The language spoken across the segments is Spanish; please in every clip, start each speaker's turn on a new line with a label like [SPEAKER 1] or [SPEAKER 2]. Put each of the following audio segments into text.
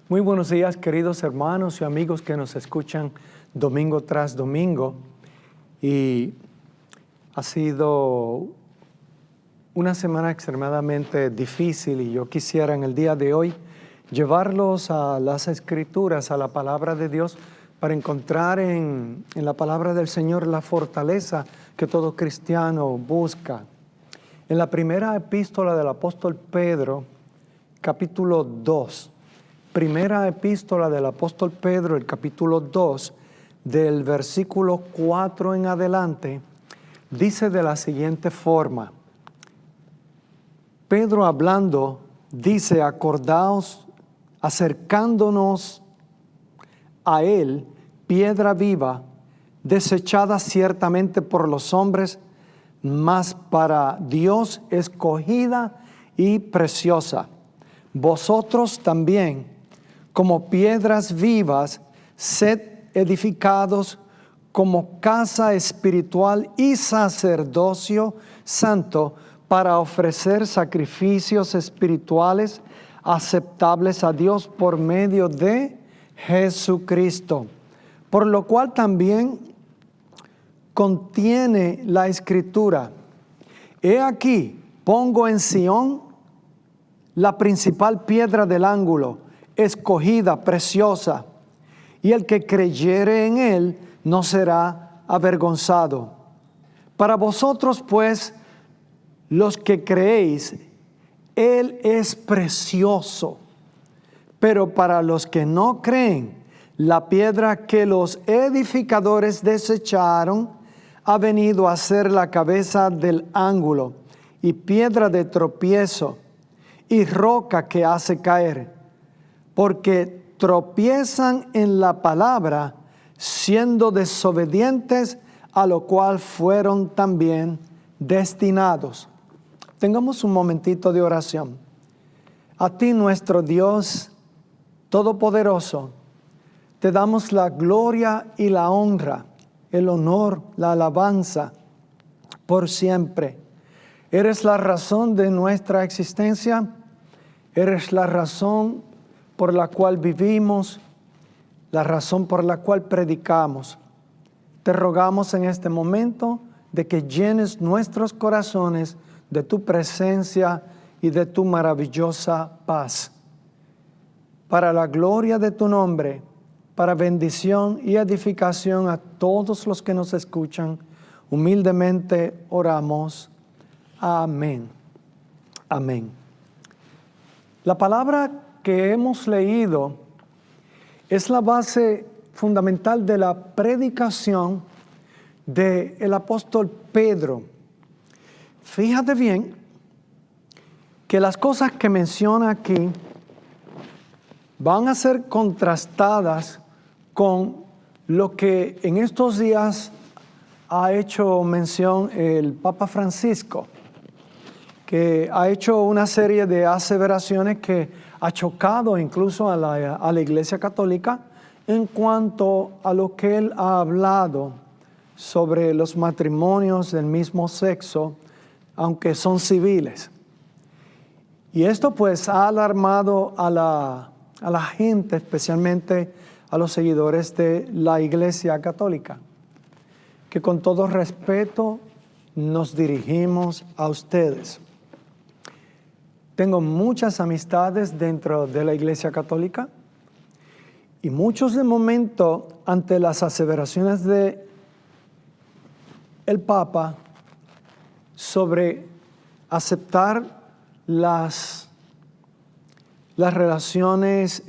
[SPEAKER 1] Muy buenos días, queridos hermanos y amigos que nos escuchan domingo tras domingo. Y ha sido una semana extremadamente difícil y yo quisiera en el día de hoy llevarlos a las Escrituras, a la palabra de Dios, para encontrar en la palabra del Señor la fortaleza que todo cristiano busca. En la primera epístola del apóstol Pedro, capítulo 2, primera epístola del apóstol Pedro, el capítulo 2, del versículo 4 en adelante, dice de la siguiente forma. Pedro hablando, dice, acordaos, acercándonos a él, piedra viva, desechada ciertamente por los hombres, mas para Dios escogida y preciosa. Vosotros también, como piedras vivas, sed edificados como casa espiritual y sacerdocio santo para ofrecer sacrificios espirituales aceptables a Dios por medio de Jesucristo. Por lo cual también contiene la Escritura. He aquí, pongo en Sión la principal piedra del ángulo, escogida, preciosa, y el que creyere en él no será avergonzado. Para vosotros, pues, los que creéis, él es precioso, pero para los que no creen, la piedra que los edificadores desecharon ha venido a ser la cabeza del ángulo, y piedra de tropiezo, y roca que hace caer, porque tropiezan en la palabra, siendo desobedientes, a lo cual fueron también destinados. Tengamos un momentito de oración. A ti, nuestro Dios Todopoderoso, te damos la gloria y la honra, el honor, la alabanza, por siempre. Eres la razón de nuestra existencia, eres la razón por la cual vivimos, la razón por la cual predicamos. Te rogamos en este momento de que llenes nuestros corazones de tu presencia y de tu maravillosa paz. Para la gloria de tu nombre, para bendición y edificación a todos los que nos escuchan, humildemente oramos. Amén. Amén. La palabra que hemos leído es la base fundamental de la predicación del apóstol Pedro. Fíjate bien que las cosas que menciona aquí van a ser contrastadas con lo que en estos días ha hecho mención el Papa Francisco, que ha hecho una serie de aseveraciones que ha chocado incluso a la Iglesia Católica en cuanto a lo que él ha hablado sobre los matrimonios del mismo sexo, aunque son civiles. Y esto pues ha alarmado a la gente, especialmente a los seguidores de la Iglesia Católica, que con todo respeto nos dirigimos a ustedes. Tengo muchas amistades dentro de la Iglesia Católica y muchos de momento ante las aseveraciones de el Papa sobre aceptar las relaciones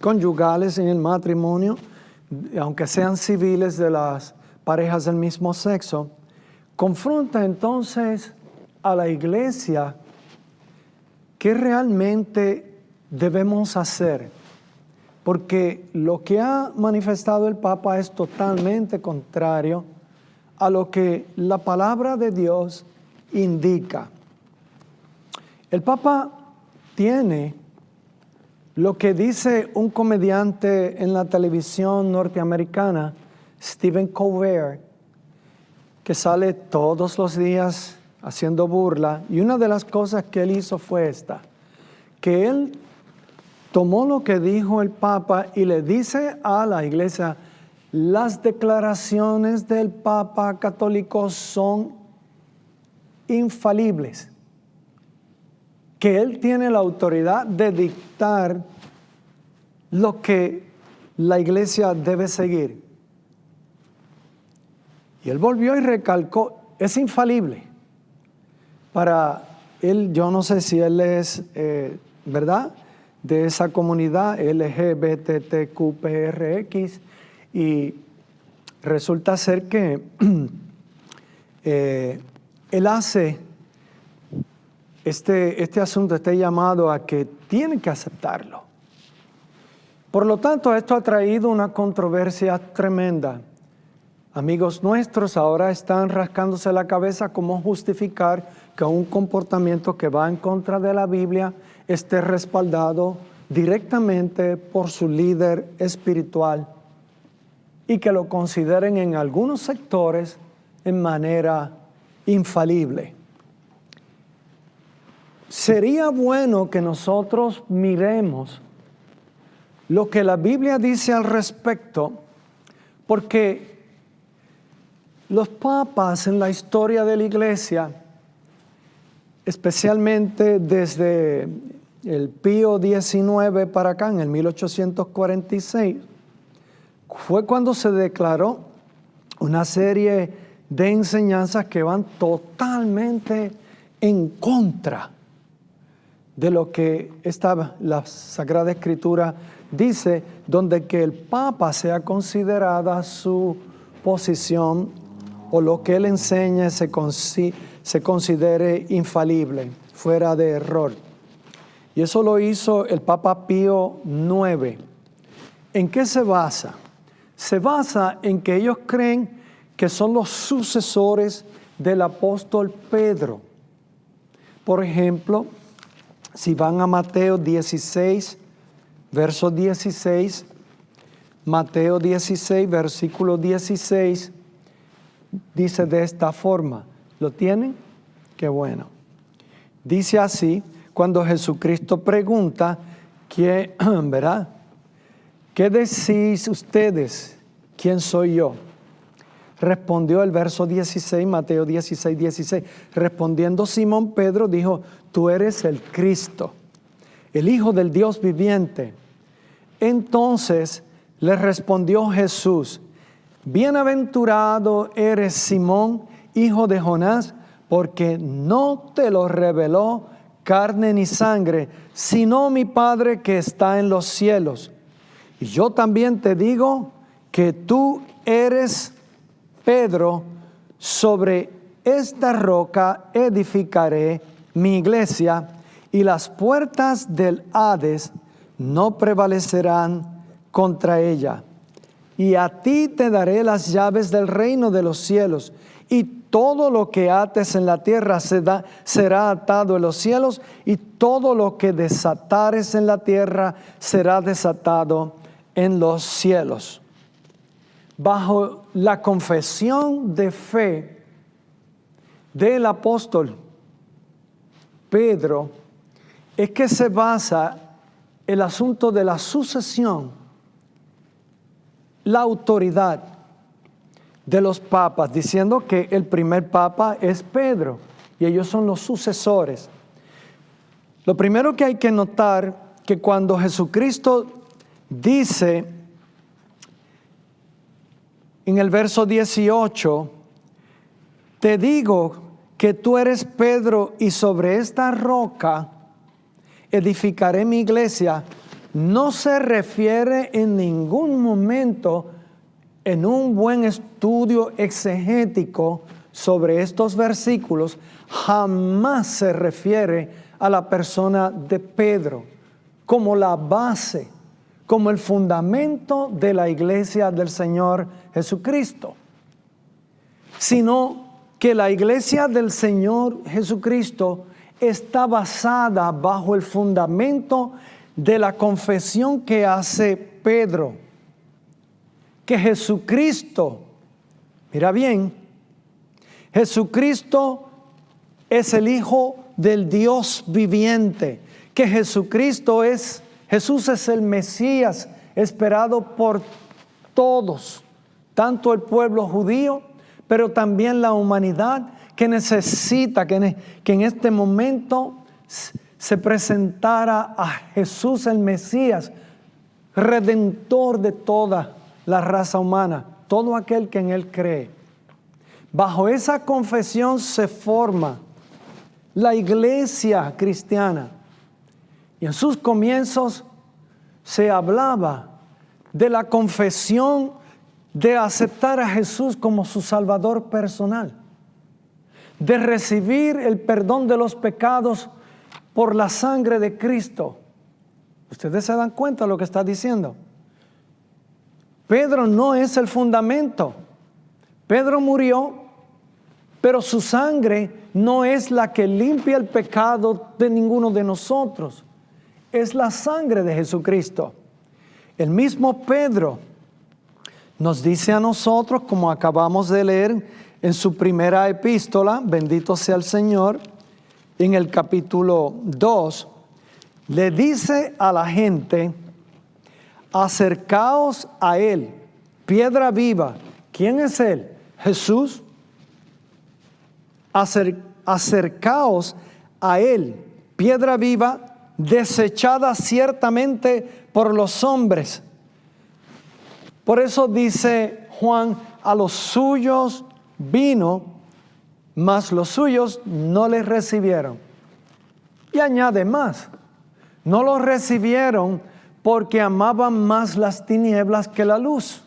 [SPEAKER 1] conyugales en el matrimonio, aunque sean civiles, de las parejas del mismo sexo, confronta entonces a la Iglesia. ¿Qué realmente debemos hacer? Porque lo que ha manifestado el Papa es totalmente contrario a lo que la palabra de Dios indica. El Papa tiene lo que dice un comediante en la televisión norteamericana, Stephen Colbert, que sale todos los días haciendo burla, y una de las cosas que él hizo fue esta, que él tomó lo que dijo el Papa y le dice a la iglesia, las declaraciones del Papa católico son infalibles, que él tiene la autoridad de dictar lo que la iglesia debe seguir. Y él volvió y recalcó, es infalible. Para él, yo no sé si él es, ¿verdad?, de esa comunidad LGBTQPRX, y resulta ser que él hace este asunto, este llamado a que tienen que aceptarlo. Por lo tanto, esto ha traído una controversia tremenda. Amigos nuestros ahora están rascándose la cabeza cómo justificar que un comportamiento que va en contra de la Biblia esté respaldado directamente por su líder espiritual y que lo consideren en algunos sectores en manera infalible. Sería bueno que nosotros miremos lo que la Biblia dice al respecto, porque los papas en la historia de la iglesia, especialmente desde el Pío XIX para acá, en el 1846, fue cuando se declaró una serie de enseñanzas que van totalmente en contra de lo que la Sagrada Escritura dice, donde que el Papa sea considerada su posición o lo que él enseña se considere infalible, fuera de error. Y eso lo hizo el Papa Pío IX. ¿En qué se basa? Se basa en que ellos creen que son los sucesores del apóstol Pedro. Por ejemplo, si van a Mateo 16, verso 16, Mateo 16, versículo 16, dice de esta forma. ¿Lo tienen? Qué bueno. Dice así, cuando Jesucristo pregunta, ¿verdad? ¿Qué decís ustedes? ¿Quién soy yo? Respondió el verso 16, Mateo 16, 16. Respondiendo Simón Pedro dijo, tú eres el Cristo, el Hijo del Dios viviente. Entonces le respondió Jesús, bienaventurado eres Simón, hijo de Jonás, porque no te lo reveló carne ni sangre, sino mi Padre que está en los cielos. Y yo también te digo que tú eres Pedro, sobre esta roca edificaré mi iglesia, y las puertas del Hades no prevalecerán contra ella. Y a ti te daré las llaves del reino de los cielos, y todo lo que ates en la tierra será atado en los cielos, y todo lo que desatares en la tierra será desatado en los cielos. Bajo la confesión de fe del apóstol Pedro, es que se basa el asunto de la sucesión, la autoridad de los papas, diciendo que el primer papa es Pedro y ellos son los sucesores. Lo primero que hay que notar, que cuando Jesucristo dice en el verso 18, te digo que tú eres Pedro y sobre esta roca edificaré mi iglesia, no se refiere en ningún momento, en un buen estudio exegético sobre estos versículos, jamás se refiere a la persona de Pedro como la base, como el fundamento de la iglesia del Señor Jesucristo, sino que la iglesia del Señor Jesucristo está basada bajo el fundamento de la confesión que hace Pedro, que Jesucristo, mira bien, Jesucristo es el Hijo del Dios viviente, que Jesucristo es Jesús es el Mesías esperado por todos, tanto el pueblo judío, pero también la humanidad que necesita que en este momento se presentara a Jesús el Mesías, redentor de toda la raza humana, todo aquel que en Él cree. Bajo esa confesión se forma la iglesia cristiana. Y en sus comienzos se hablaba de la confesión de aceptar a Jesús como su Salvador personal, de recibir el perdón de los pecados por la sangre de Cristo. Ustedes se dan cuenta de lo que está diciendo. Pedro no es el fundamento. Pedro murió, pero su sangre no es la que limpia el pecado de ninguno de nosotros. Es la sangre de Jesucristo. El mismo Pedro nos dice a nosotros, como acabamos de leer en su primera epístola, bendito sea el Señor, en el capítulo 2, le dice a la gente: acercaos a Él, piedra viva. ¿Quién es Él? Jesús. Acercaos a Él, piedra viva, desechada ciertamente por los hombres. Por eso dice Juan: a los suyos vino, mas los suyos no les recibieron. Y añade más: no los recibieron porque amaban más las tinieblas que la luz.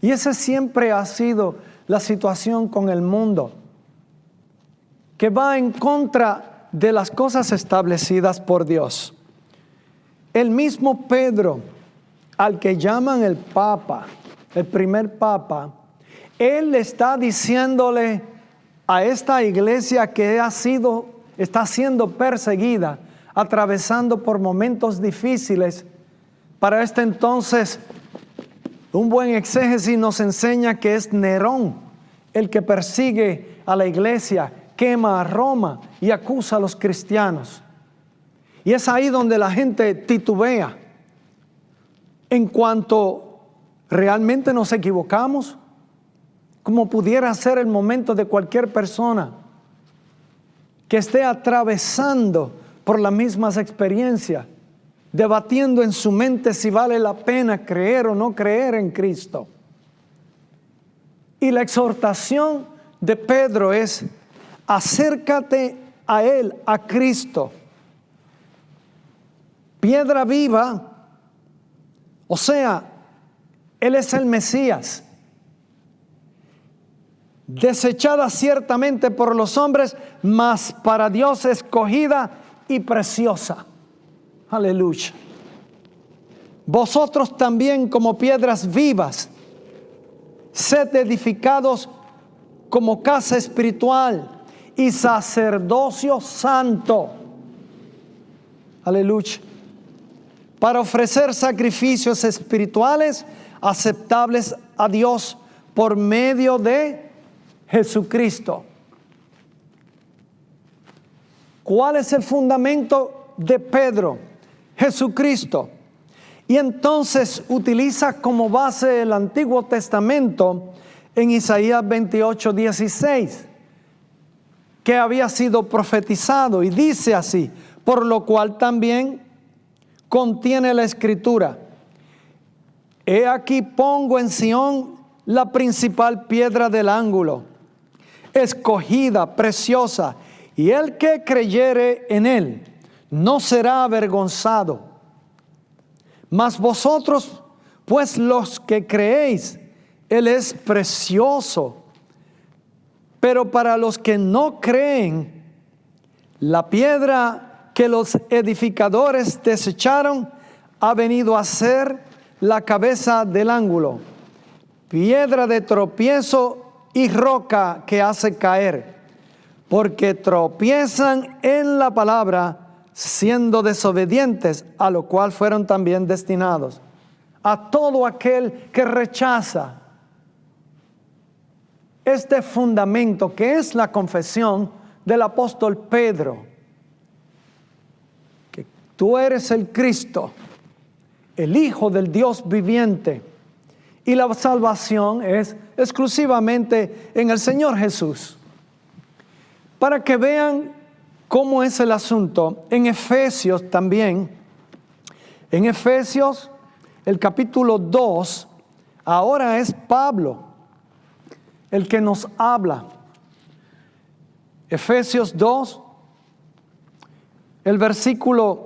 [SPEAKER 1] Y esa siempre ha sido la situación con el mundo, que va en contra de las cosas establecidas por Dios. El mismo Pedro, al que llaman el Papa, el primer Papa, él está diciéndole a esta iglesia que está siendo perseguida, atravesando por momentos difíciles. Para este entonces, un buen exégesis nos enseña que es Nerón el que persigue a la iglesia, quema a Roma y acusa a los cristianos. Y es ahí donde la gente titubea en cuanto realmente nos equivocamos, como pudiera ser el momento de cualquier persona que esté atravesando por las mismas experiencias, debatiendo en su mente si vale la pena creer o no creer en Cristo. Y la exhortación de Pedro es: acércate a Él, a Cristo, piedra viva. O sea, Él es el Mesías, desechada ciertamente por los hombres, mas para Dios escogida y preciosa. Aleluya. Vosotros también, como piedras vivas, sed edificados como casa espiritual y sacerdocio santo. Aleluya. Para ofrecer sacrificios espirituales aceptables a Dios por medio de Jesucristo. ¿Cuál es el fundamento de Pedro? Jesucristo. Y entonces utiliza como base el Antiguo Testamento en Isaías 28:16, que había sido profetizado, y dice así: por lo cual también contiene la Escritura: he aquí pongo en Sión la principal piedra del ángulo, escogida, preciosa, y el que creyere en él no será avergonzado. Mas vosotros, pues los que creéis, él es precioso. Pero para los que no creen, la piedra que los edificadores desecharon ha venido a ser la cabeza del ángulo, piedra de tropiezo y roca que hace caer, porque tropiezan en la palabra, siendo desobedientes, a lo cual fueron también destinados. A todo aquel que rechaza este fundamento que es la confesión del apóstol Pedro, tú eres el Cristo, el Hijo del Dios viviente. Y la salvación es exclusivamente en el Señor Jesús. Para que vean cómo es el asunto, en Efesios también, en Efesios el capítulo 2, ahora es Pablo el que nos habla. Efesios 2, el versículo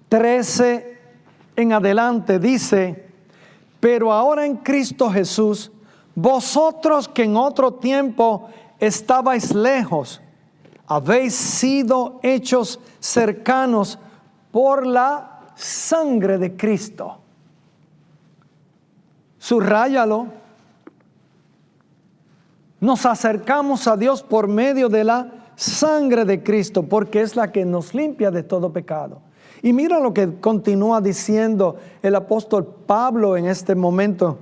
[SPEAKER 1] 13 en adelante dice: pero ahora en Cristo Jesús, vosotros que en otro tiempo estabais lejos, habéis sido hechos cercanos por la sangre de Cristo. Subráyalo. Nos acercamos a Dios por medio de la sangre de Cristo, porque es la que nos limpia de todo pecado. Y mira lo que continúa diciendo el apóstol Pablo en este momento: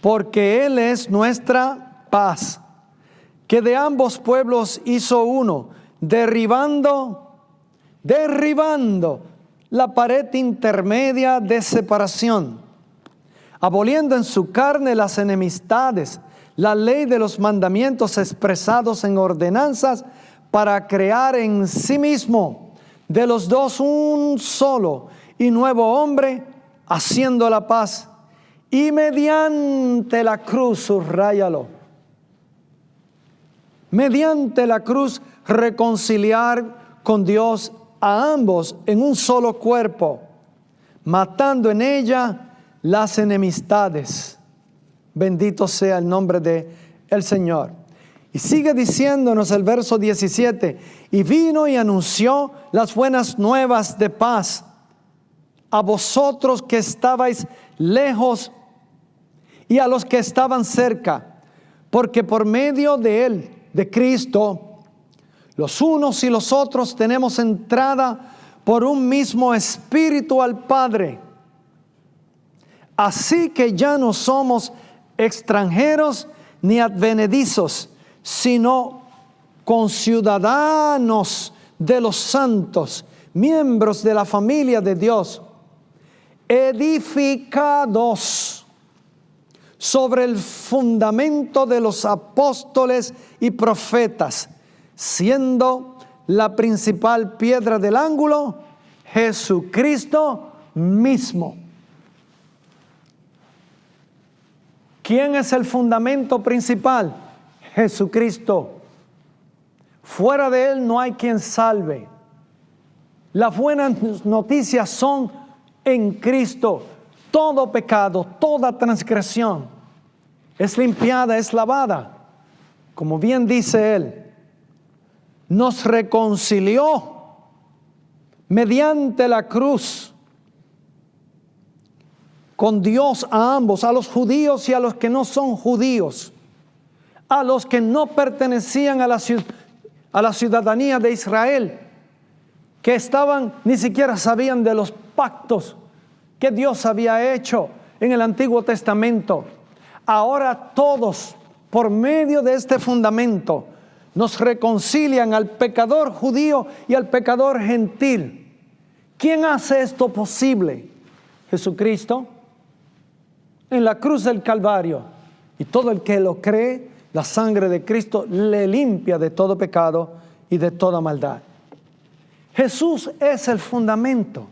[SPEAKER 1] porque Él es nuestra paz, que de ambos pueblos hizo uno, derribando la pared intermedia de separación, aboliendo en su carne las enemistades, la ley de los mandamientos expresados en ordenanzas, para crear en sí mismo de los dos un solo y nuevo hombre, haciendo la paz, y mediante la cruz, subráyalo, mediante la cruz reconciliar con Dios a ambos en un solo cuerpo, matando en ella las enemistades. Bendito sea el nombre del Señor. Y sigue diciéndonos el verso 17: y vino y anunció las buenas nuevas de paz a vosotros que estabais lejos y a los que estaban cerca, porque por medio de Él, de Cristo, los unos y los otros tenemos entrada por un mismo Espíritu al Padre. Así que ya no somos extranjeros ni advenedizos, sino conciudadanos de los santos, miembros de la familia de Dios, edificados sobre el fundamento de los apóstoles y profetas, siendo la principal piedra del ángulo Jesucristo mismo. ¿Quién es el fundamento principal? Jesucristo. Fuera de Él no hay quien salve. Las buenas noticias son en Cristo. Todo pecado, toda transgresión es limpiada, es lavada. Como bien dice Él, nos reconcilió mediante la cruz con Dios a ambos, a los judíos y a los que no son judíos, a los que no pertenecían a la ciudadanía de Israel, que estaban, ni siquiera sabían de los pactos que Dios había hecho en el Antiguo Testamento. Ahora todos, por medio de este fundamento, nos reconcilian al pecador judío y al pecador gentil. ¿Quién hace esto posible? Jesucristo, en la cruz del Calvario. Y todo el que lo cree, la sangre de Cristo le limpia de todo pecado y de toda maldad. Jesús es el fundamento.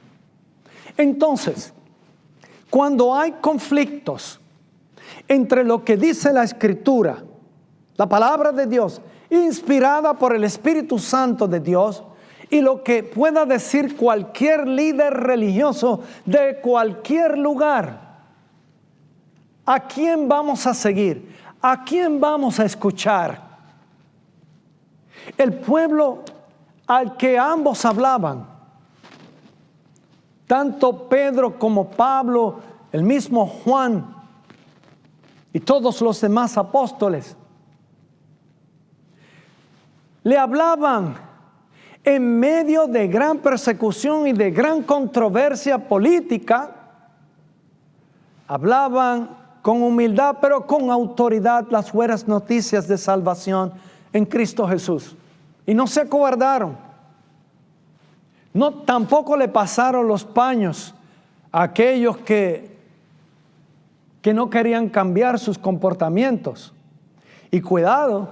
[SPEAKER 1] Entonces, cuando hay conflictos entre lo que dice la Escritura, la palabra de Dios, inspirada por el Espíritu Santo de Dios, y lo que pueda decir cualquier líder religioso de cualquier lugar, ¿a quién vamos a seguir? ¿A quién vamos a escuchar? El pueblo al que ambos hablaban, tanto Pedro como Pablo, el mismo Juan y todos los demás apóstoles, le hablaban en medio de gran persecución y de gran controversia política. Hablaban con humildad, pero con autoridad, las buenas noticias de salvación en Cristo Jesús. Y no se acobardaron. No, tampoco le pasaron los paños a aquellos que no querían cambiar sus comportamientos. Y cuidado,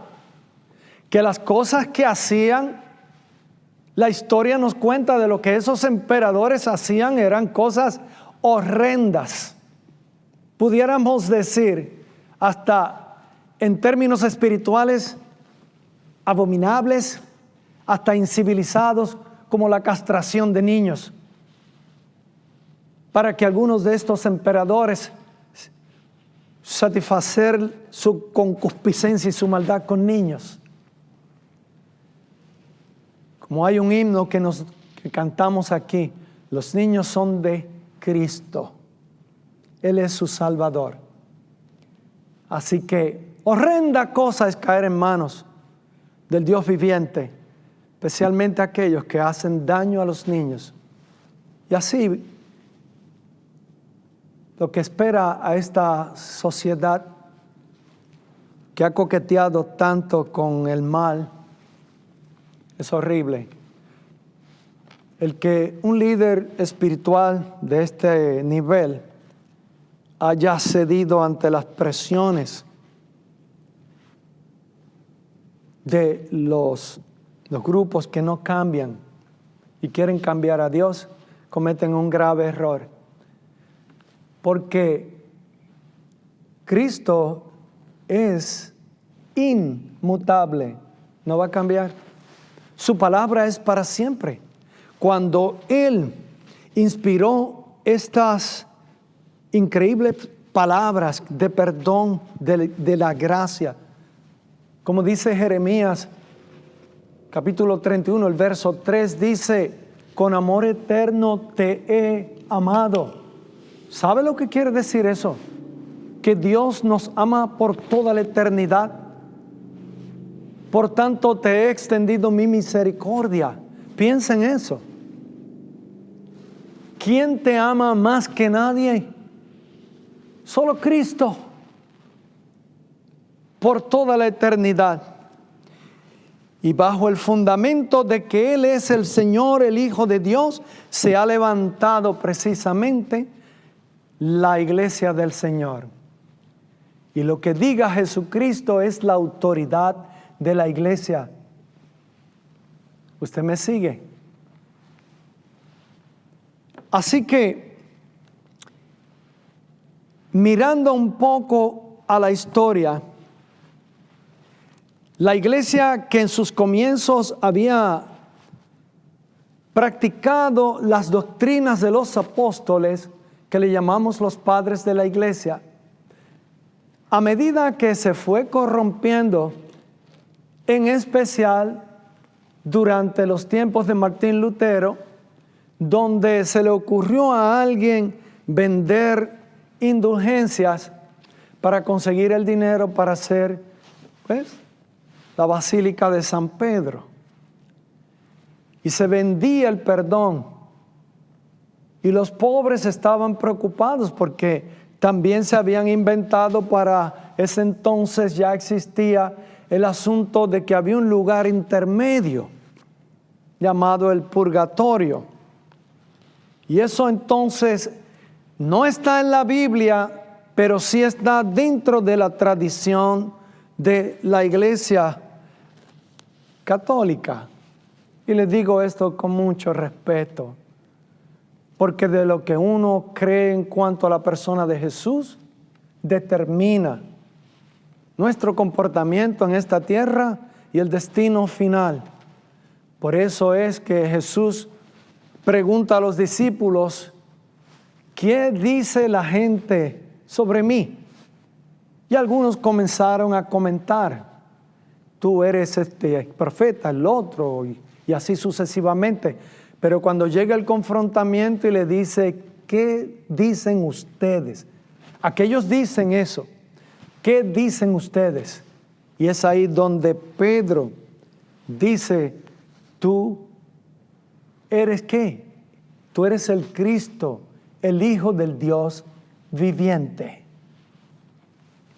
[SPEAKER 1] que las cosas que hacían, la historia nos cuenta de lo que esos emperadores hacían, eran cosas horrendas. Pudiéramos decir, hasta en términos espirituales, abominables, hasta incivilizados, como la castración de niños, para que algunos de estos emperadores satisfacer su concupiscencia y su maldad con niños. Como hay un himno que cantamos aquí, los niños son de Cristo. Él es su Salvador. Así que horrenda cosa es caer en manos del Dios viviente, especialmente aquellos que hacen daño a los niños. Y así, lo que espera a esta sociedad que ha coqueteado tanto con el mal es horrible. El que un líder espiritual de este nivel haya cedido ante las presiones de los grupos que no cambian y quieren cambiar a Dios, cometen un grave error. Porque Cristo es inmutable, no va a cambiar. Su palabra es para siempre. Cuando Él inspiró estas increíbles palabras de perdón, de la gracia, como dice Jeremías, capítulo 31, el verso 3, dice, con amor eterno te he amado. ¿Sabe lo que quiere decir eso? Que Dios nos ama por toda la eternidad. Por tanto, te he extendido mi misericordia. Piensa en eso. ¿Quién te ama más que nadie? Solo Cristo. Por toda la eternidad. Y bajo el fundamento de que Él es el Señor, el Hijo de Dios, se ha levantado precisamente la iglesia del Señor. Y lo que diga Jesucristo es la autoridad de la iglesia. ¿Usted me sigue? Así que, mirando un poco a la historia, la iglesia que en sus comienzos había practicado las doctrinas de los apóstoles, que le llamamos los padres de la iglesia, a medida que se fue corrompiendo, en especial durante los tiempos de Martín Lutero, donde se le ocurrió a alguien vender indulgencias para conseguir el dinero para hacer, la Basílica de San Pedro. Y se vendía el perdón. Y los pobres estaban preocupados porque también se habían inventado para ese entonces, ya existía el asunto de que había un lugar intermedio llamado el purgatorio. Y eso entonces no está en la Biblia, pero sí está dentro de la tradición de la iglesia católica. Y les digo esto con mucho respeto, porque de lo que uno cree en cuanto a la persona de Jesús, determina nuestro comportamiento en esta tierra y el destino final. Por eso es que Jesús pregunta a los discípulos, ¿qué dice la gente sobre mí? Y algunos comenzaron a comentar, tú eres este profeta, el otro, y así sucesivamente. Pero cuando llega el confrontamiento y le dice, ¿qué dicen ustedes? Aquellos dicen eso. ¿Qué dicen ustedes? Y es ahí donde Pedro dice, ¿tú eres qué? Tú eres el Cristo, el Hijo del Dios viviente.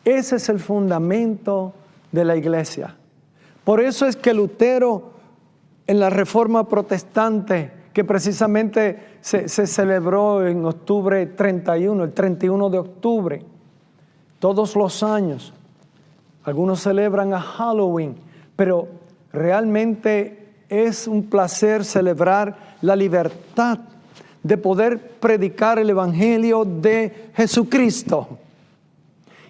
[SPEAKER 1] Ese es el fundamento de la iglesia. Por eso es que Lutero, en la Reforma Protestante, que precisamente se celebró en octubre 31, el 31 de octubre, todos los años. Algunos celebran a Halloween, pero realmente es un placer celebrar la libertad de poder predicar el Evangelio de Jesucristo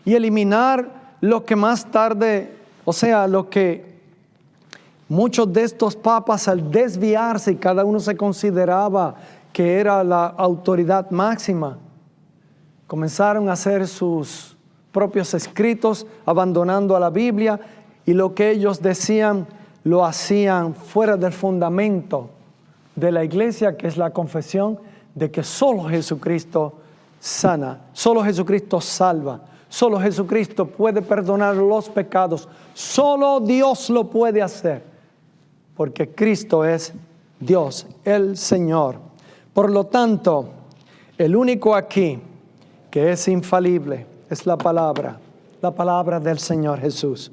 [SPEAKER 1] y eliminar lo que más tarde, o sea, lo que muchos de estos papas, al desviarse, y cada uno se consideraba que era la autoridad máxima, comenzaron a hacer sus propios escritos, abandonando a la Biblia, y lo que ellos decían lo hacían fuera del fundamento de la iglesia, que es la confesión de que solo Jesucristo sana, solo Jesucristo salva, solo Jesucristo puede perdonar los pecados, solo Dios lo puede hacer, porque Cristo es Dios, el Señor. Por lo tanto, el único aquí que es infalible es la palabra del Señor Jesús.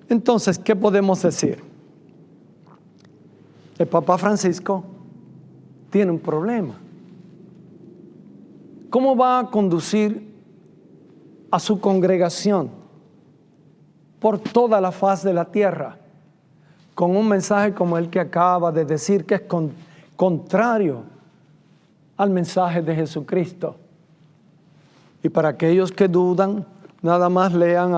[SPEAKER 1] Entonces, ¿qué podemos decir? El Papa Francisco tiene un problema. ¿Cómo va a conducir a su congregación por toda la faz de la tierra con un mensaje como el que acaba de decir, que es contrario al mensaje de Jesucristo? Y para aquellos que dudan, nada más lean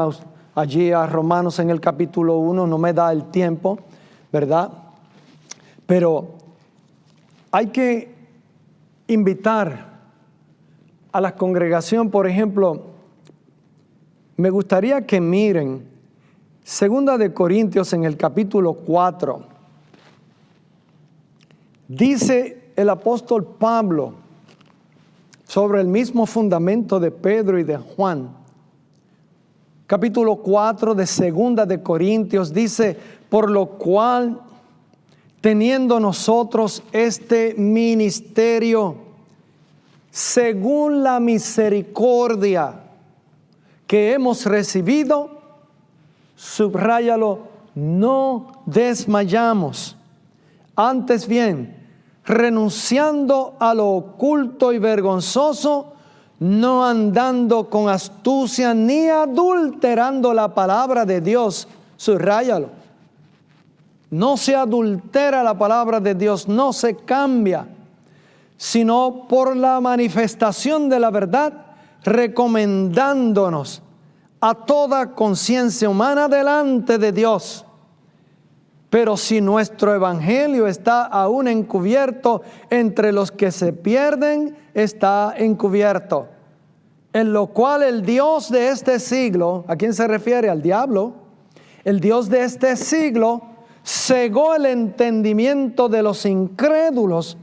[SPEAKER 1] allí a Romanos en el capítulo 1, no me da el tiempo, ¿verdad? Pero hay que invitar a la congregación, por ejemplo, me gustaría que miren 2 de Corintios en el capítulo 4. Dice el apóstol Pablo sobre el mismo fundamento de Pedro y de Juan. Capítulo 4 de 2 de Corintios dice: por lo cual, teniendo nosotros este ministerio, según la misericordia que hemos recibido, subráyalo, no desmayamos. Antes bien, renunciando a lo oculto y vergonzoso, no andando con astucia ni adulterando la palabra de Dios, subráyalo. No se adultera la palabra de Dios, no se cambia, sino por la manifestación de la verdad, recomendándonos a toda conciencia humana delante de Dios. Pero si nuestro evangelio está aún encubierto, entre los que se pierden está encubierto, en lo cual el Dios de este siglo, ¿a quién se refiere? Al diablo. El Dios de este siglo cegó el entendimiento de los incrédulos,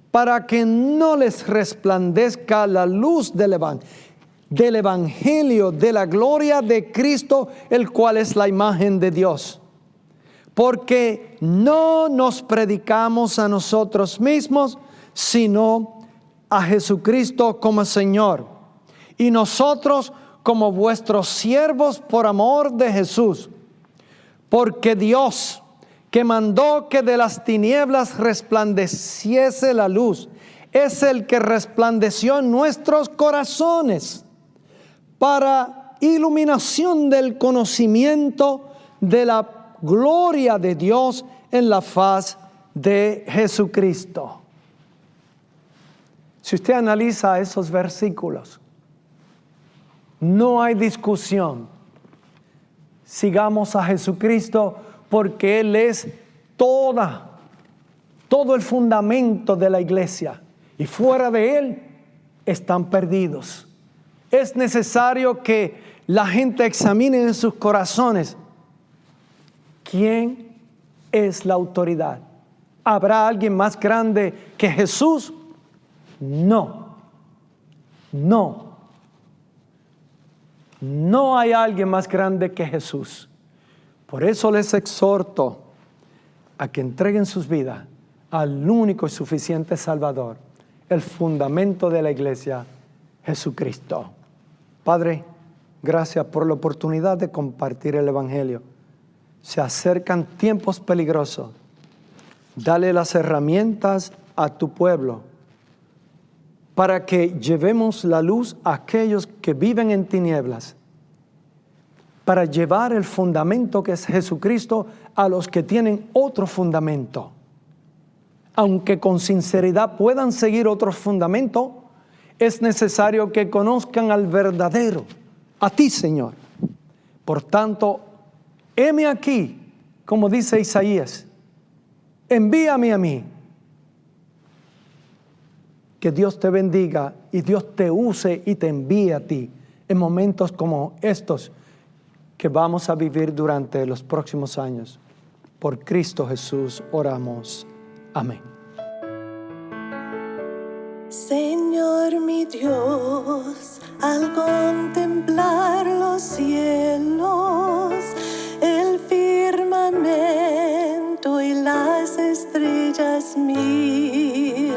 [SPEAKER 1] para que no les resplandezca la luz del evangelio de la gloria de Cristo, el cual es la imagen de Dios. Porque no nos predicamos a nosotros mismos, sino a Jesucristo como Señor, y nosotros como vuestros siervos por amor de Jesús. Porque Dios, que mandó que de las tinieblas resplandeciese la luz, es el que resplandeció en nuestros corazones para iluminación del conocimiento de la gloria de Dios en la faz de Jesucristo. Si usted analiza esos versículos, no hay discusión. Sigamos a Jesucristo, porque Él es todo el fundamento de la iglesia, y fuera de Él están perdidos. Es necesario que la gente examine en sus corazones quién es la autoridad. ¿Habrá alguien más grande que Jesús? No hay alguien más grande que Jesús. Por eso les exhorto a que entreguen sus vidas al único y suficiente Salvador, el fundamento de la iglesia, Jesucristo. Padre, gracias por la oportunidad de compartir el Evangelio. Se acercan tiempos peligrosos. Dale las herramientas a tu pueblo para que llevemos la luz a aquellos que viven en tinieblas, para llevar el fundamento que es Jesucristo a los que tienen otro fundamento. Aunque con sinceridad puedan seguir otro fundamento, es necesario que conozcan al verdadero, a ti, Señor. Por tanto, heme aquí, como dice Isaías, envíame a mí. Que Dios te bendiga y Dios te use y te envíe a ti en momentos como estos que vamos a vivir durante los próximos años. Por Cristo Jesús oramos. Amén.
[SPEAKER 2] Señor mi Dios, al contemplar los cielos, el firmamento y las estrellas mil,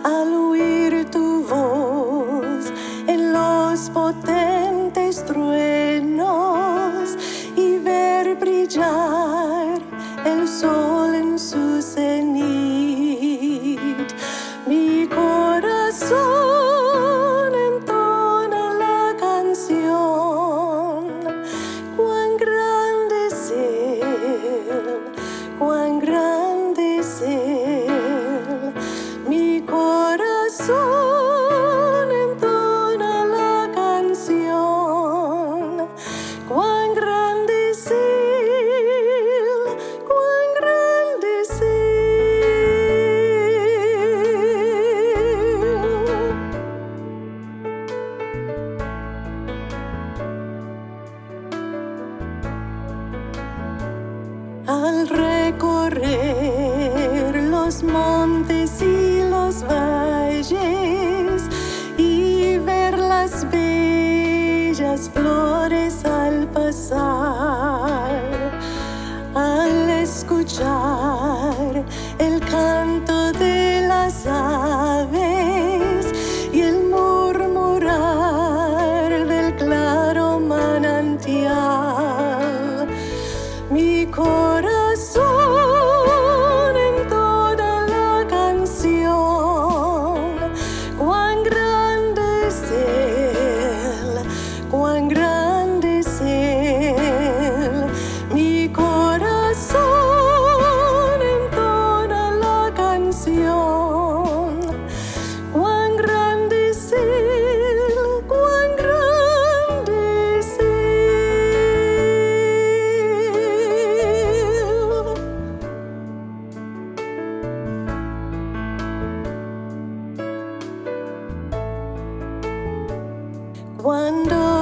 [SPEAKER 2] al oír tu voz en los potentes truenos y ver brillar el sol en su cenit, mi corazón entona la canción. Cuán grande es Él, cuán grande es Él. Mi corazón entona la canción. Cuán grande es Él, cuán grande es Él. Al recorrer los montes y los valles y ver las bellas flores al pasar, al escuchar el canto de las aves y el murmurar del claro manantial, mi corazón entona la canción. Cuán grande es Él, cuán grande es Él. Mi corazón entona la canción. Cuán grande es Él, cuán grande es Él. Cuando